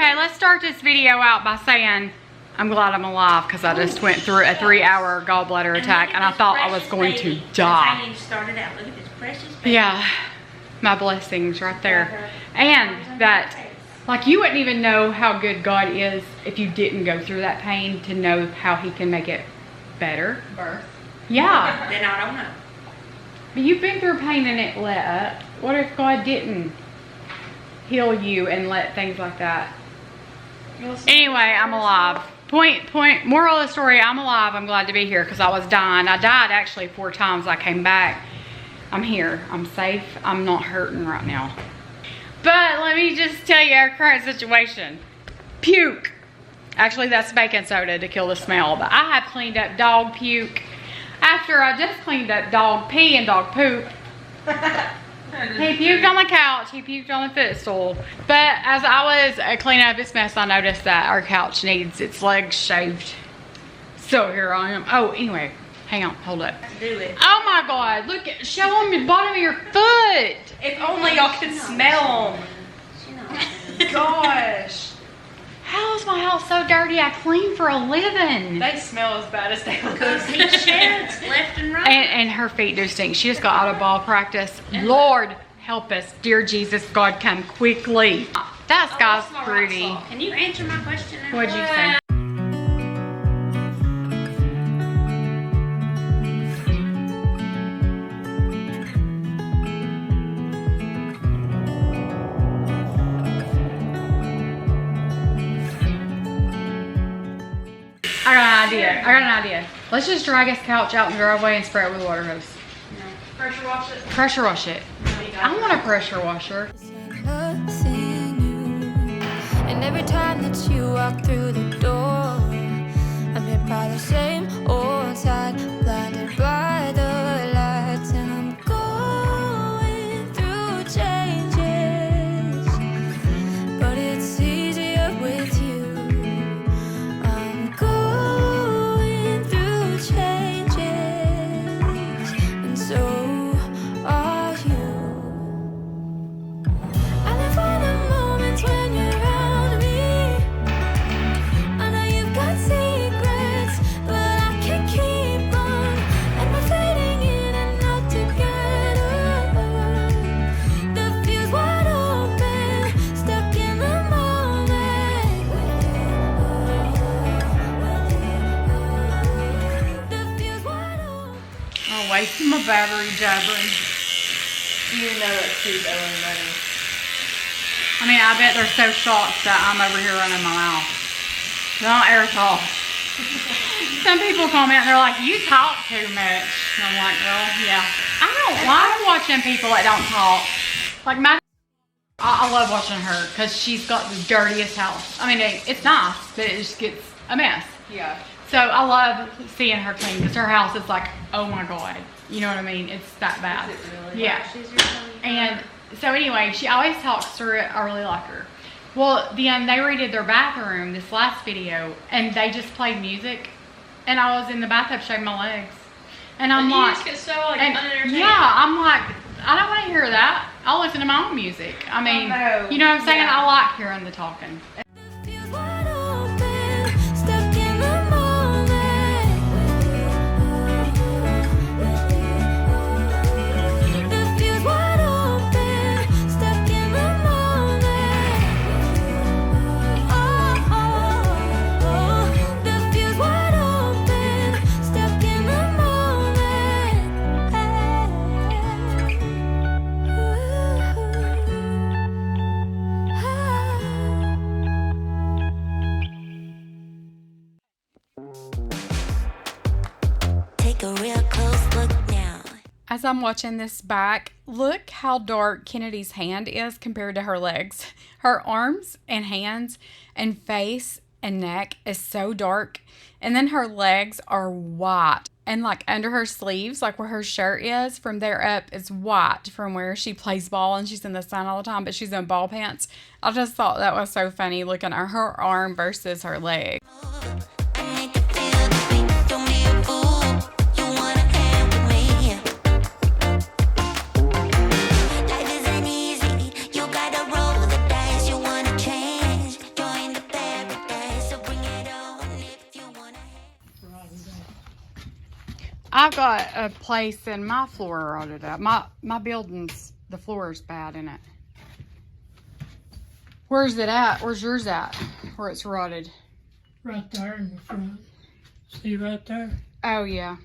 Okay, let's start this video out by saying I'm glad I'm alive because I just went through a 3-hour gallbladder attack and I thought I was going to die. Started out. Look at this precious baby. Yeah, my blessings right there. And that, like, you wouldn't even know how good God is if you didn't go through that pain to know how he can make it better. Birth. Yeah. Then I don't know. But you've been through pain and it let up. What if God didn't heal you and let things like that? Anyway, I'm alive. Moral of the story, I'm alive. I'm glad to be here because I was dying. I died actually 4 times. I came back. I'm here. I'm safe. I'm not hurting right now. But let me just tell you our current situation. Puke. Actually, that's baking soda to kill the smell. But I have cleaned up dog puke after I just cleaned up dog pee and dog poop. He puked on the couch. He puked on the footstool. But as I was cleaning up this mess, I noticed that our couch needs its legs shaved. So here I am. Oh, anyway. Hang on. Hold up. Do it. Oh my God. Look at, show them the bottom of your foot. If only y'all could smell them. Gosh. How is my house so dirty? I clean for a living. They smell as bad as they look. Because he sheds left and right. And her feet do stink. She just got out of ball practice. Lord, help us. Dear Jesus, God, come quickly. That sky's pretty. Can you answer my question now? What'd you say? I got an idea. Let's just drag this couch out in the driveway and spray it with a water hose. No. Pressure wash it. Pressure wash it. I want a pressure washer. And every time that you walk through the door, I'm hit by the same old side, blinded by the lights, and I'm going through changes, but it's easier with you. Wasting my battery jabbering. You know that's too going money. I mean, I bet they're so shocked that I'm over here running my mouth. Don't air talk. Some people comment, they're like, you talk too much. And I'm like, well, yeah. I don't like watching people that don't talk. Like, I love watching her because she's got the dirtiest house. I mean, it's nice, but it just gets a mess. Yeah. So I love seeing her clean because her house is like, oh my God. You know what I mean? It's that bad. Is it really? Yeah. And so anyway, she always talks through it. I really like her. Well, then they redid their bathroom this last video and they just played music. And I was in the bathtub shaving my legs. And I'm you like, just get so like unentertained. yeah, I'm like, I don't want to hear that. I'll listen to my own music. I mean, you know what I'm saying? Yeah. I like hearing the talking. As I'm watching this back, look how dark Kennedy's hand is compared to her legs. Her arms and hands and face and neck is so dark. And then her legs are white. And like under her sleeves, like where her shirt is, from there up is white from where she plays ball and she's in the sun all the time, but she's in ball pants. I just thought that was so funny looking at her arm versus her leg. I've got a place in my floor rotted up. My building's, the floor is bad in it. Where's it at? Where's yours at? Where it's rotted? Right there in the front. See right there? Oh, yeah.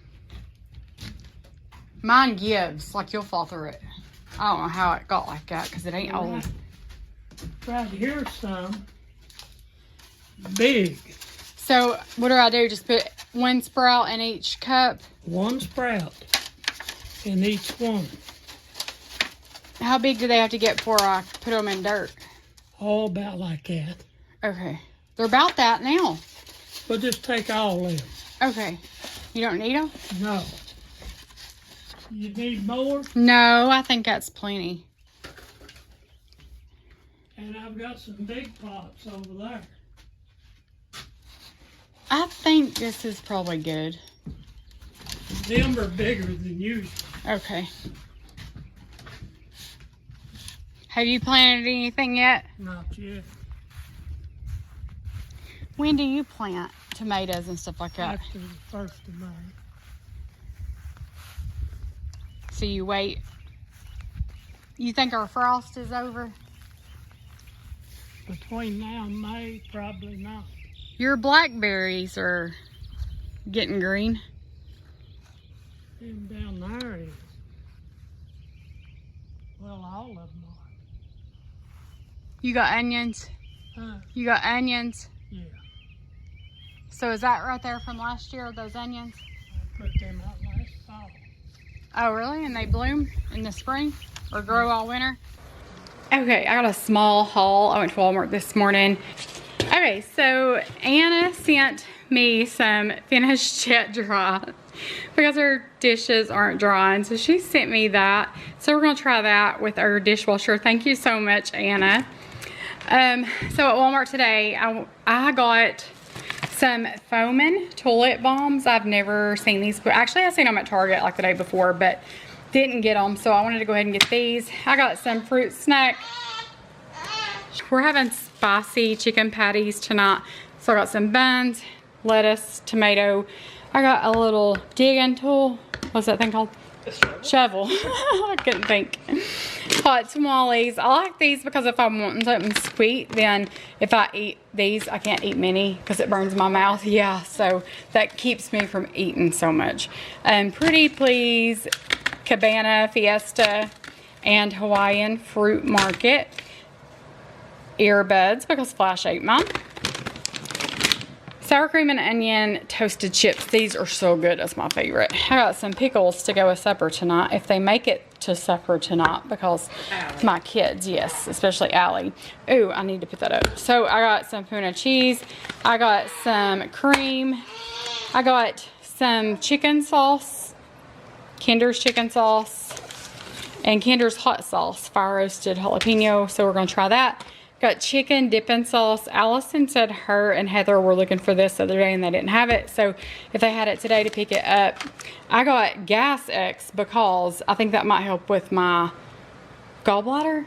Mine gives, like you'll fall through it. I don't know how it got like that because it ain't old. Right here's some. Big. So what do? Just put one sprout in each cup? One sprout in each one. How big do they have to get before I put them in dirt? All about like that. Okay. They're about that now. We'll just take all of them. Okay. You don't need them? No. You need more? No, I think that's plenty. And I've got some big pots over there. I think this is probably good. Them are bigger than usual. Okay. Have you planted anything yet? Not yet. When do you plant tomatoes and stuff like that? After the 1st of May. So you wait. You think our frost is over? Between now and May, probably not. Your blackberries are getting green. Them down there is. Well, all of them are. You got onions? You got onions? Yeah. So is that right there from last year, those onions? I put them out last fall. Oh, really? And they bloom in the spring or grow all winter? Okay, I got a small haul. I went to Walmart this morning. Okay, so Anna sent me some finished jet dry because her dishes aren't drying. So she sent me that. So we're gonna try that with our dishwasher. Thank you so much, Anna. So at Walmart today, I got some foaming toilet bombs. I've never seen these, but actually I seen them at Target like the day before, but didn't get them. So I wanted to go ahead and get these. I got some fruit snack. We're having spicy chicken patties tonight. So I got some buns, lettuce, tomato. I got a little digging tool. What's that thing called? Shovel. I couldn't think. Hot tamales. I like these because if I'm wanting something sweet, then if I eat these, I can't eat many because it burns my mouth. Yeah, so that keeps me from eating so much. Pretty Please, Cabana Fiesta, and Hawaiian Fruit Market. Earbuds because Flash ate mine. Sour cream and onion toasted chips. These are so good. That's my favorite. I got some pickles to go with supper tonight. If they make it to supper tonight, because my kids, yes, especially Allie. Ooh, I need to put that up. So I got some Puna cheese. I got some cream. I got some chicken sauce. Kinder's chicken sauce. And Kinder's hot sauce. Fire roasted jalapeno. So we're going to try that. Got chicken dipping sauce. Allison said her and Heather were looking for this the other day and they didn't have it. So if they had it today to pick it up. I got Gas X because I think that might help with my gallbladder.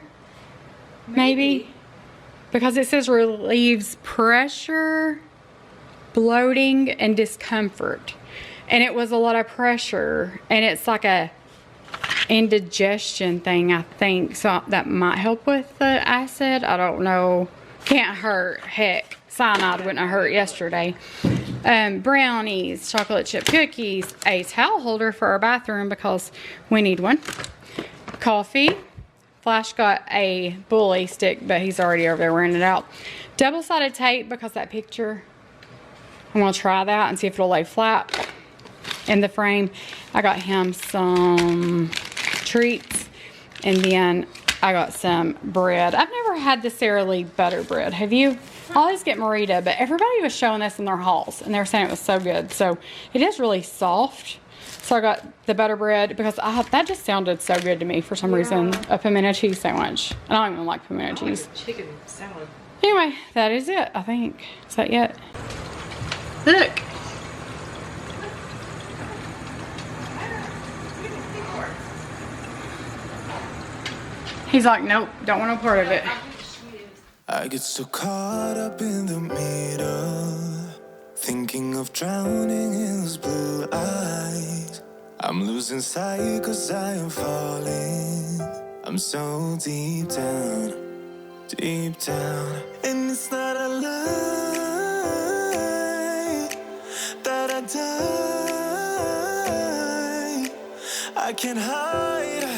Maybe. Because it says relieves pressure, bloating, and discomfort. And it was a lot of pressure. And it's like a indigestion thing, I think, so that might help with the acid. I don't know. Can't hurt. Heck, cyanide wouldn't have hurt yesterday. Brownies, chocolate chip cookies, a towel holder for our bathroom because we need one. Coffee. Flash got a bully stick, but he's already over there wearing it out. Double-sided tape because that picture, I'm gonna try that and see if it'll lay flat in the frame. I got him some treats, and then I got some bread. I've never had the Sara Lee butter bread. Have you? I always get Marita, but everybody was showing this in their hauls, and they were saying it was so good. So it is really soft. So I got the butter bread because that just sounded so good to me for some reason. A pimento cheese sandwich. I don't even like pimento cheese. Chicken salad. Anyway, that is it, I think. Is that it? Look. He's like, nope, don't want no part of it. I get so caught up in the middle, thinking of drowning in those blue eyes. I'm losing sight 'cause I am falling. I'm so deep down, deep down. And it's not a lie that I die. I can't hide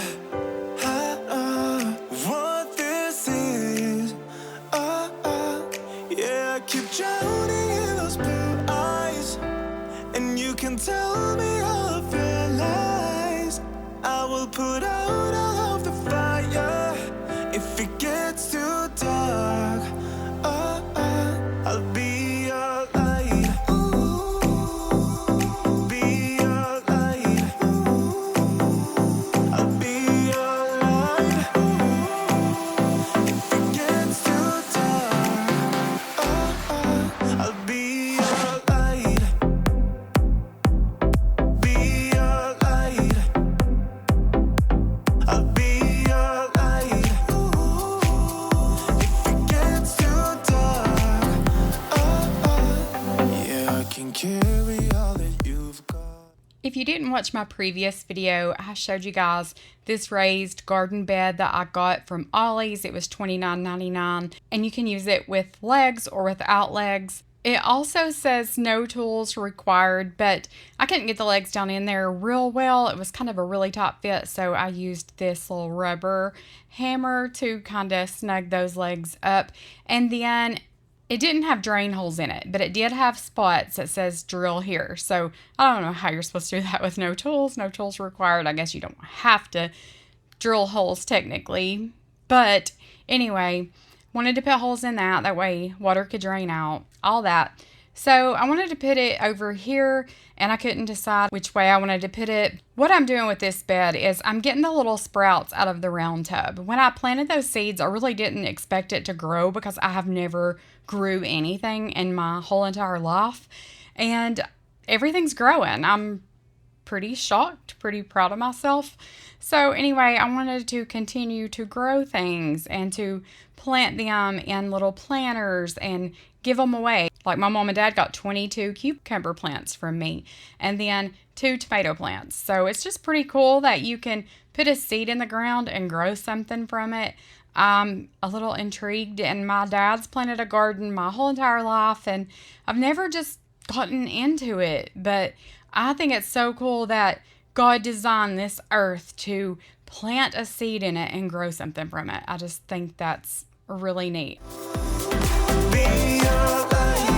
what this is. Yeah, I keep drowning in those blue eyes, and you can tell me all of your lies. I will put out all of the fire if it gets too dark. I'll be your light. Be your light. I'll be your light. If it gets too dark, I'll be your light. Be your light. I'll be your light. If it gets too dark, yeah, I can carry all that you've got. If you didn't watch my previous video, I showed you guys this raised garden bed that I got from Ollie's. It was $29.99, and you can use it with legs or without legs. It also says no tools required, but I couldn't get the legs down in there real well. It was kind of a really tight fit, so I used this little rubber hammer to kind of snug those legs up. And then it didn't have drain holes in it, but it did have spots that says drill here. So I don't know how you're supposed to do that with no tools. No tools required. I guess you don't have to drill holes technically. But anyway, wanted to put holes in that. That way water could drain out. All that. So I wanted to put it over here, and I couldn't decide which way I wanted to put it. What I'm doing with this bed is I'm getting the little sprouts out of the round tub. When I planted those seeds, I really didn't expect it to grow because I have never grew anything in my whole entire life. And everything's growing. I'm pretty shocked, pretty proud of myself. So anyway, I wanted to continue to grow things and to plant them in little planters and give them away. Like my mom and dad got 22 cucumber plants from me, and then 2 tomato plants. So it's just pretty cool that you can put a seed in the ground and grow something from it. I'm a little intrigued, and my dad's planted a garden my whole entire life, and I've never just gotten into it. But I think it's so cool that God designed this earth to plant a seed in it and grow something from it. I just think that's really neat. Be your light.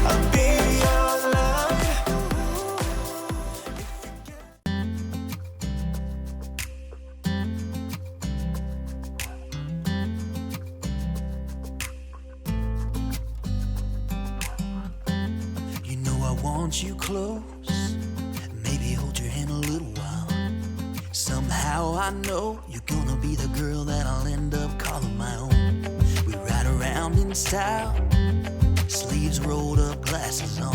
I'll be your light. You know I want you close. Maybe hold your hand a little while. Somehow I know you're gonna be the girl that I'll end up calling my own. We ride around in style, sleeves rolled up, glasses on,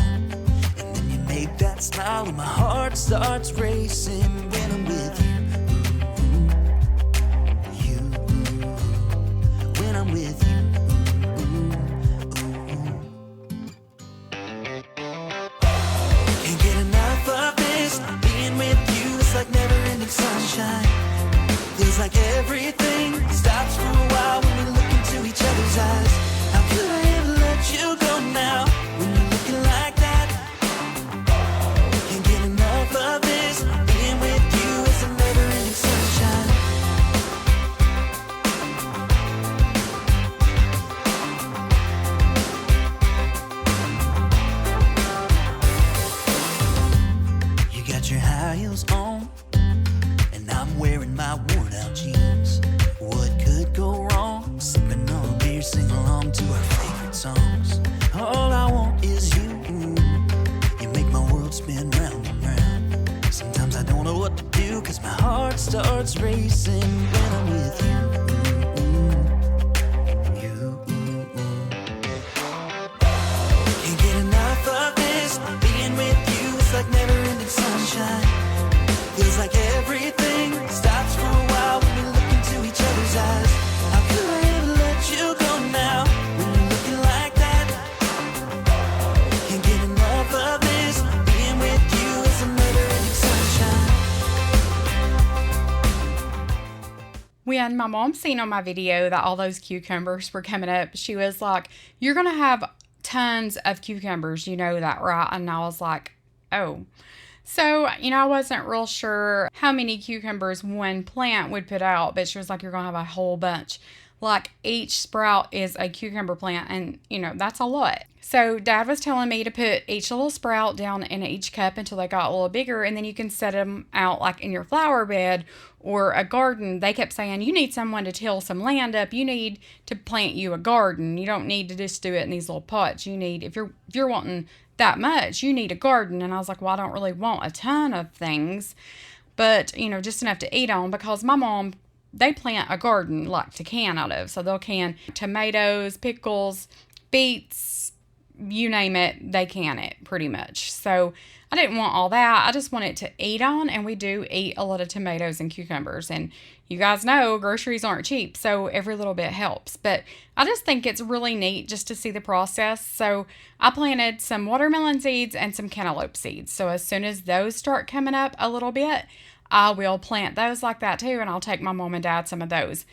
and then you make that smile and my heart starts racing when I'm with you. When I'm with you. Can't get enough of this, being with you. It's like never-ending sunshine. Feels like everything stops for a while when we look into each other's eyes. How could I ever let you go now when you're looking like that? Can't get enough of this, being with you. It's a never-ending sunshine. You got your high heels on, and I'm wearing my worn out jeans. What could go wrong? Sipping on a beer, sing along to our favorite songs. All I want is you. You make my world spin round and round. Sometimes I don't know what to do, 'cause my heart starts racing when I'm with you. Can't get enough of this, being with you. It's like never-ending sunshine. Feels like everything stops for a while when we look into each other's eyes. How could I ever let you go now when you're looking like that? Can't get enough of this, being with you is a when my mom seen on my video that all those cucumbers were coming up, she was like, you're going to have tons of cucumbers. You know that, right? And I was like, oh. So, you know, I wasn't real sure how many cucumbers one plant would put out, but she was like, you're going to have a whole bunch. Like, each sprout is a cucumber plant, and, you know, that's a lot. So, Dad was telling me to put each little sprout down in each cup until they got a little bigger, and then you can set them out, like, in your flower bed or a garden. They kept saying, you need someone to till some land up. You need to plant you a garden. You don't need to just do it in these little pots. You need, if you're wanting that much, you need a garden. And I was like, well, I don't really want a ton of things, but, you know, just enough to eat on, because my mom, they plant a garden like to can out of. So they'll can tomatoes, pickles, beets, you name it, they can it pretty much. So I didn't want all that. I just want it to eat on, and we do eat a lot of tomatoes and cucumbers. And you guys know groceries aren't cheap, so every little bit helps. But I just think it's really neat just to see the process. So I planted some watermelon seeds and some cantaloupe seeds. So as soon as those start coming up a little bit, I will plant those like that too, and I'll take my mom and dad some of those.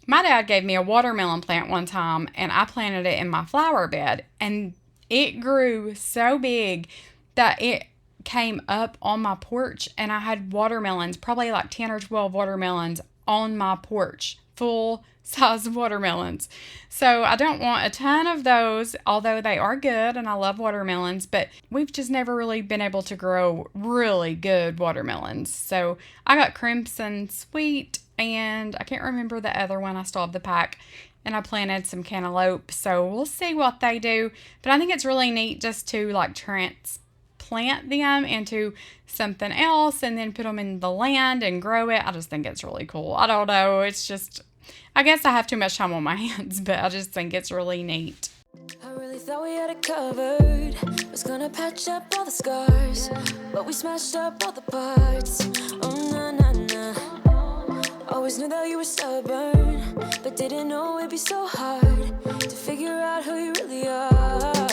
My dad gave me a watermelon plant one time, and I planted it in my flower bed, and it grew so big that it came up on my porch, and I had watermelons, probably like 10 or 12 watermelons on my porch, full size watermelons. So I don't want a ton of those, although they are good and I love watermelons, but we've just never really been able to grow really good watermelons. So I got Crimson Sweet, and I can't remember the other one. I still have the pack, and I planted some cantaloupe. So we'll see what they do, but I think it's really neat just to like transplant them into something else and then put them in the land and grow it. I just think it's really cool. I don't know. It's just, I guess I have too much time on my hands, but I just think it's really neat. I really thought we had it covered. Was gonna patch up all the scars, but we smashed up all the parts. Oh, na na na. Always knew that you were stubborn, but didn't know it'd be so hard to figure out who you really are.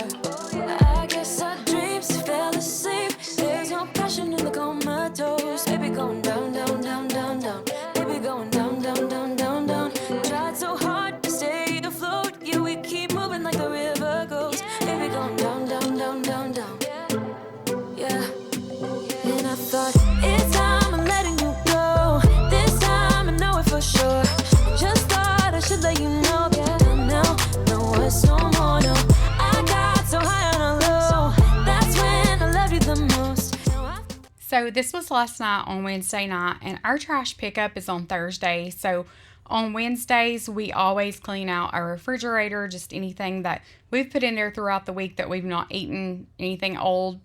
I guess our dreams fell asleep. There's no passion in the comatose. Baby going down, down, down, down, down. Baby going down, down, down, down, down. Tried so hard to stay afloat, yeah, we keep moving like the river goes. Baby going down, down, down, down, down. Yeah. And I thought, it's time I'm letting you go. This time I know it for sure. Just thought I should let you know that now, no, it's no more, no. I got so high on a low. That's when I loved you the most. So this was last night on Wednesday night, and our trash pickup is on Thursday. So on Wednesdays, we always clean out our refrigerator, just anything that we've put in there throughout the week that we've not eaten, anything old,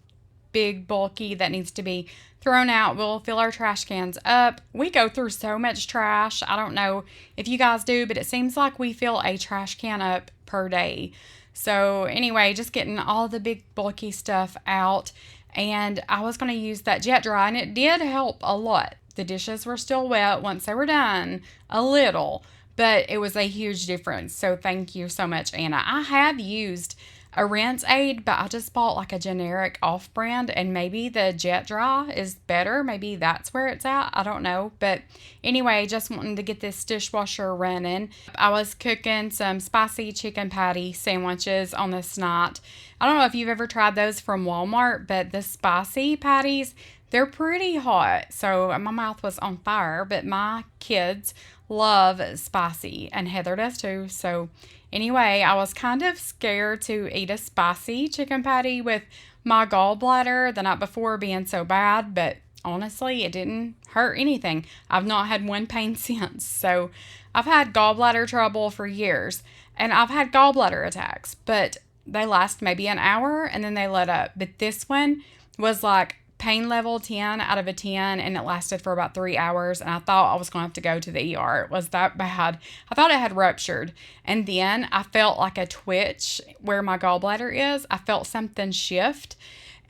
big, bulky that needs to be thrown out. We'll fill our trash cans up. We go through so much trash. I don't know if you guys do, but it seems like we fill a trash can up per day. So anyway, just getting all the big, bulky stuff out. And I was going to use that jet dry, and it did help a lot. The dishes were still wet once they were done, a little, but it was a huge difference. So thank you so much, Anna. I have used a rinse aid, but I just bought like a generic off-brand, and maybe the jet dry is better. Maybe that's where it's at. I don't know. But anyway, just wanting to get this dishwasher running. I was cooking some spicy chicken patty sandwiches on this night. I don't know if you've ever tried those from Walmart, but the spicy patties, they're pretty hot. So my mouth was on fire, but my kids love spicy, and Heather does too. So anyway, I was kind of scared to eat a spicy chicken patty with my gallbladder the night before being so bad, but honestly, it didn't hurt anything. I've not had one pain since. So I've had gallbladder trouble for years, and I've had gallbladder attacks, but they last maybe an hour and then they let up. But this one was like pain level 10 out of a 10, and it lasted for about 3 hours, and I thought I was going to have to go to the ER. It was that bad. I thought it had ruptured, and then I felt like a twitch where my gallbladder is. I felt something shift,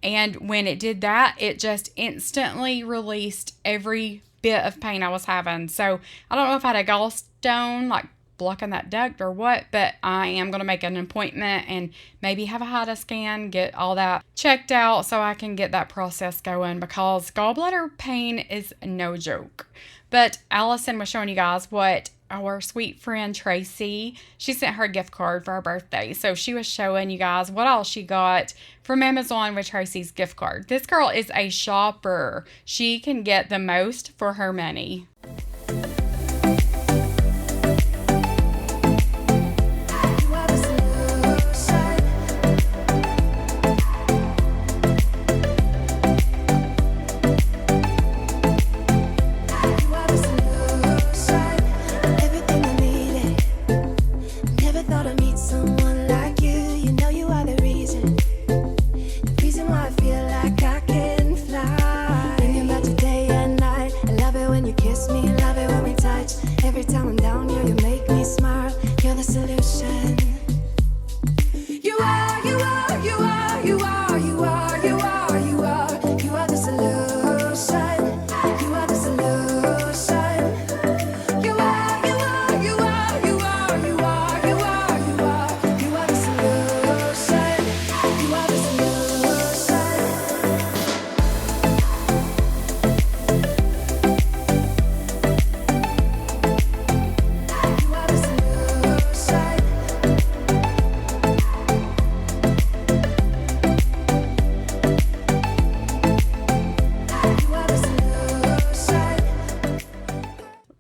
and when it did that, it just instantly released every bit of pain I was having. So I don't know if I had a gallstone, like blocking that duct or what, but I am going to make an appointment and maybe have a HIDA scan, get all that checked out so I can get that process going, because gallbladder pain is no joke. But Allison was showing you guys what our sweet friend Tracy, she sent her a gift card for her birthday. So she was showing you guys what all she got from Amazon with Tracy's gift card. This girl is a shopper. She can get the most for her money.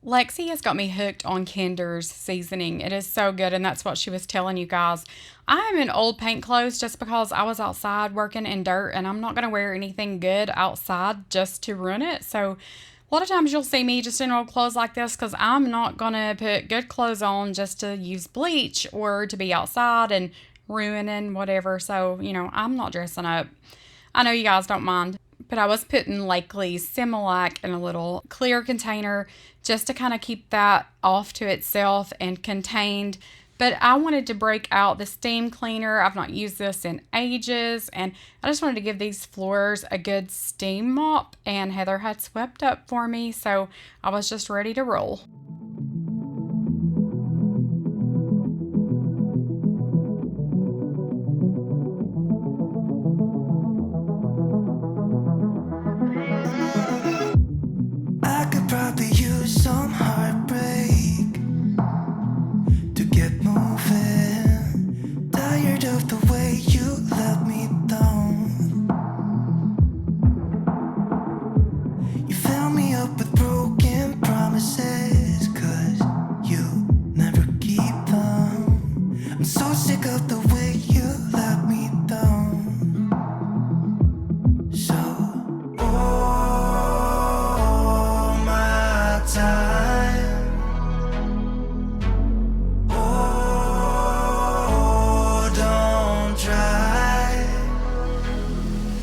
Lexi has got me hooked on Kinder's seasoning. It is so good, and that's what she was telling you guys. I am in old paint clothes just because I was outside working in dirt, and I'm not going to wear anything good outside just to ruin it. So a lot of times you'll see me just in old clothes like this because I'm not going to put good clothes on just to use bleach or to be outside and ruining whatever. So, you know, I'm not dressing up. I know you guys don't mind, but I was putting Lakely's Similac in a little clear container just to kind of keep that off to itself and contained. But I wanted to break out the steam cleaner. I've not used this in ages, and I just wanted to give these floors a good steam mop, and Heather had swept up for me, so I was just ready to roll. I could probably use some heartbreak to get moving. Tired of the way you let me down. You fill me up with broken promises, 'cause you never keep them. I'm so sick of the way you let me down. So time. Oh, don't try.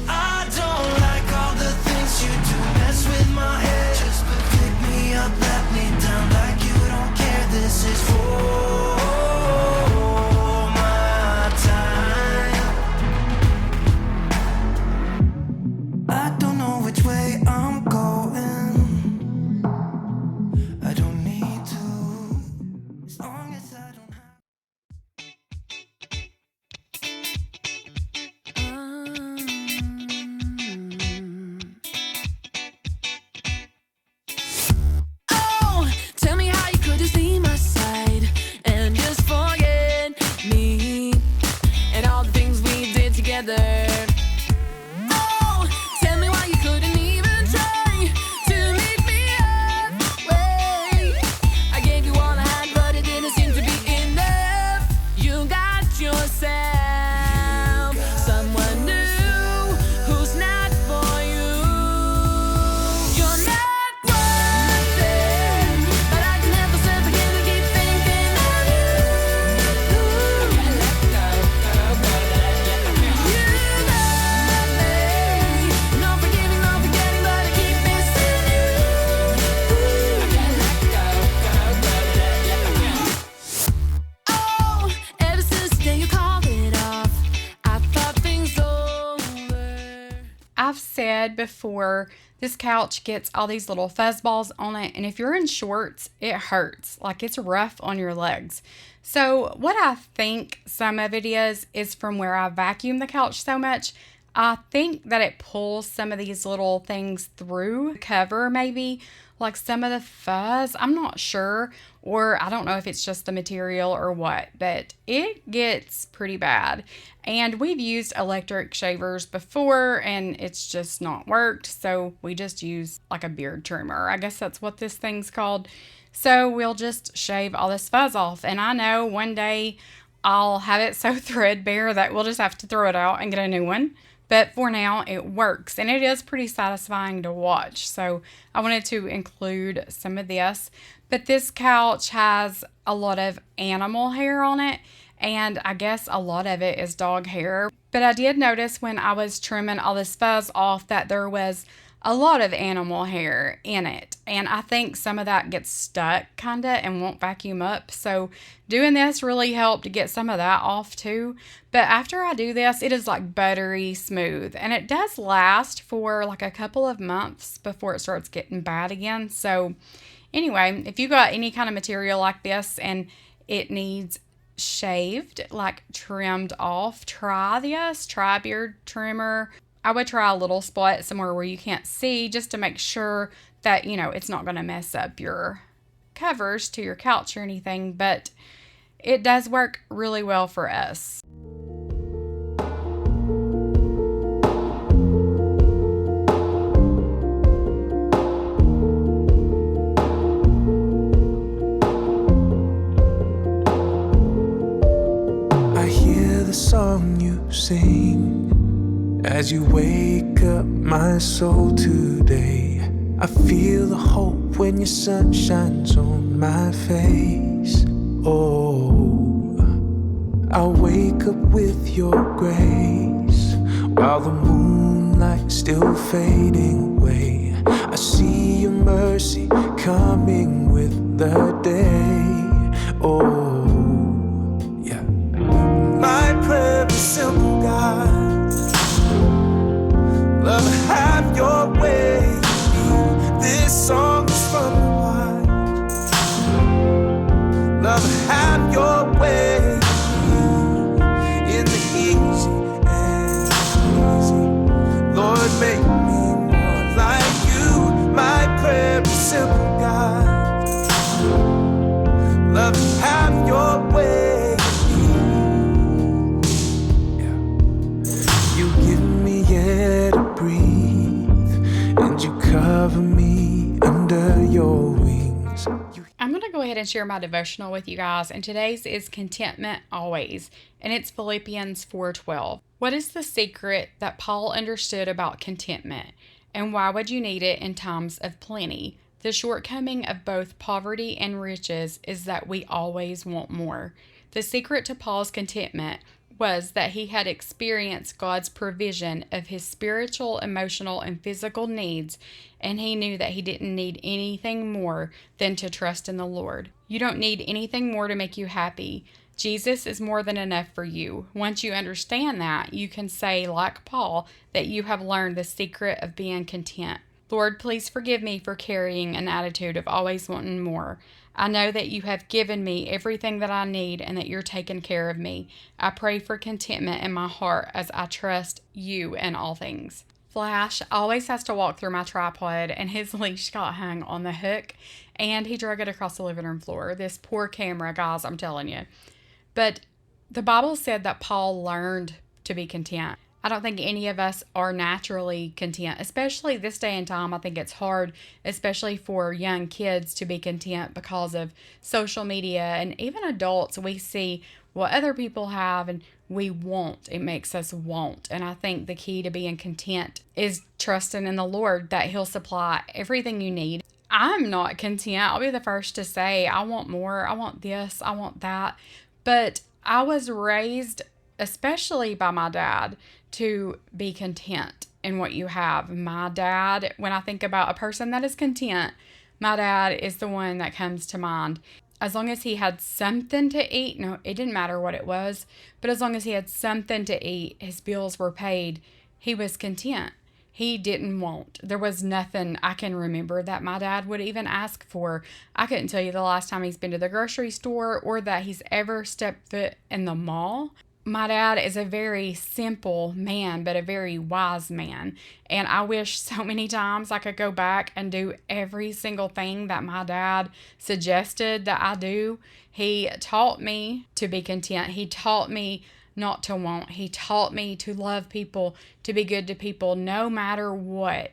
I don't like all the things you do, mess with my head. Just pick me up, let me down like you don't care. This is for my time. I don't know which way I'm going. I don't need to, as long as I don't have. Oh, tell me how you could just leave my side and just forget me and all the things we did together. Oh, tell me why you couldn't even try to meet me halfway. I gave you all I had, but it didn't seem to be enough. You got yourself someone new who's not for you. You're not worth it, but I can help myself again to keep thinking of you. You love me, no forgiving, no forgetting, but I keep missing you. Oh, ever since the day you called it off, I thought things over. I've said before, this couch gets all these little fuzz balls on it, and if you're in shorts, it hurts. Like, it's rough on your legs. So what I think some of it is from where I vacuum the couch so much. I think that it pulls some of these little things through the cover maybe. like some of the fuzz. I'm not sure, or I don't know if it's just the material or what, but it gets pretty bad. And we've used electric shavers before and it's just not worked. So we just use like a beard trimmer. I guess that's what this thing's called. So we'll just shave all this fuzz off. And I know one day I'll have it so threadbare that we'll just have to throw it out and get a new one. But for now, it works, and it is pretty satisfying to watch. So I wanted to include some of this. But this couch has a lot of animal hair on it, and I guess a lot of it is dog hair. But I did notice when I was trimming all this fuzz off that there was a lot of animal hair in it. And I think some of that gets stuck kind of and won't vacuum up. So doing this really helped to get some of that off too. But after I do this, it is like buttery smooth. And it does last for like a couple of months before it starts getting bad again. So anyway, if you got any kind of material like this and it needs shaved, like trimmed off, try this. Try a beard trimmer. I would try a little spot somewhere where you can't see just to make sure that, you know, it's not going to mess up your covers to your couch or anything, but it does work really well for us. I hear the song you sing as you wake up my soul today. I feel the hope when your sun shines on my face. Oh, I'll wake up with your grace while the moonlight's still fading away. I see your mercy coming with the day. Oh, yeah. My prayer is simple, God. Love, have your way. This song is from the heart. Love, have your way. In the easy and easy. Lord, make me more like you. My prayer is simple, God. Love, have your way. Yeah. You give me air to breathe, and you cover me under your wings. I'm going to go ahead and share my devotional with you guys, and today's is contentment always, and it's Philippians 4:12. What is the secret that Paul understood about contentment, and why would you need it in times of plenty? The shortcoming of both poverty and riches is that we always want more. The secret to Paul's contentment was that he had experienced God's provision of his spiritual, emotional, and physical needs, and he knew that he didn't need anything more than to trust in the Lord. You don't need anything more to make you happy. Jesus is more than enough for you. Once you understand that, you can say, like Paul, that you have learned the secret of being content. Lord, please forgive me for carrying an attitude of always wanting more. I know that you have given me everything that I need and that you're taking care of me. I pray for contentment in my heart as I trust you in all things. Flash always has to walk through my tripod, and his leash got hung on the hook, and he dragged it across the living room floor. This poor camera, guys, I'm telling you. But the Bible said that Paul learned to be content. I don't think any of us are naturally content, especially this day and time. I think it's hard, especially for young kids, to be content because of social media, and even adults. We see what other people have and we want. It makes us want. And I think the key to being content is trusting in the Lord that He'll supply everything you need. I'm not content. I'll be the first to say I want more. I want this. I want that. But I was raised, especially by my dad, to be content in what you have. My dad, when I think about a person that is content, my dad is the one that comes to mind. As long as he had something to eat, no, it didn't matter what it was, but as long as he had something to eat, his bills were paid, he was content. He didn't want. There was nothing I can remember that my dad would even ask for. I couldn't tell you the last time he's been to the grocery store or that he's ever stepped foot in the mall. My dad is a very simple man, but a very wise man. And I wish so many times I could go back and do every single thing that my dad suggested that I do. He taught me to be content. He taught me not to want. He taught me to love people, to be good to people, no matter what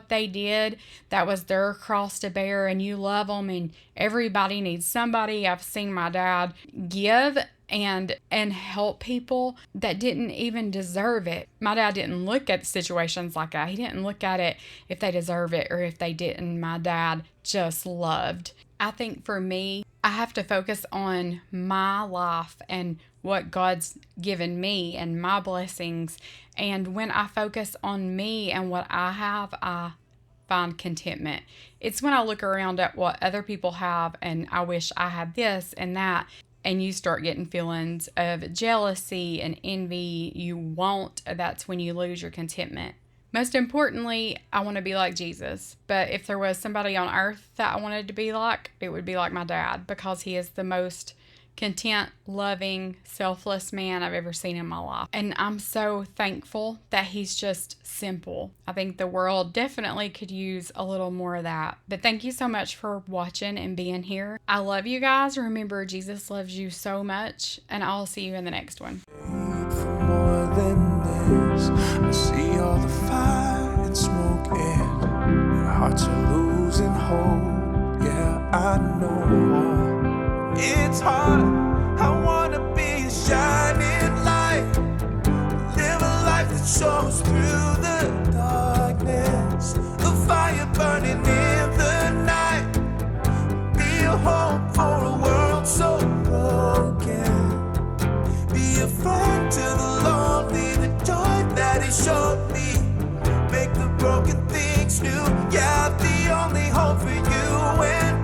they did. That was their cross to bear, and you love them, and everybody needs somebody. I've seen my dad give and help people that didn't even deserve it. My dad didn't look at situations like that. He didn't look at it if they deserve it or if they didn't. My dad just loved. I think for me, I have to focus on my life and what God's given me and my blessings. And when I focus on me and what I have, I find contentment. It's when I look around at what other people have and I wish I had this and that, and you start getting feelings of jealousy and envy you won't, that's when you lose your contentment. Most importantly, I want to be like Jesus. But if there was somebody on earth that I wanted to be like, it would be like my dad, because he is the most content, loving, selfless man I've ever seen in my life. And I'm so thankful that he's just simple. I think the world definitely could use a little more of that. But thank you so much for watching and being here. I love you guys. Remember, Jesus loves you so much, and I'll see you in the next one. For more than this, I see all the fire and smoke, and your hearts are losing hope. Yeah, I know. It's hard, I wanna be a shining light, live a life that shows through the darkness, a fire burning in the night, be a hope for a world so broken, be a friend to the lonely, the joy that He showed me, make the broken things new, yeah, the only hope for you and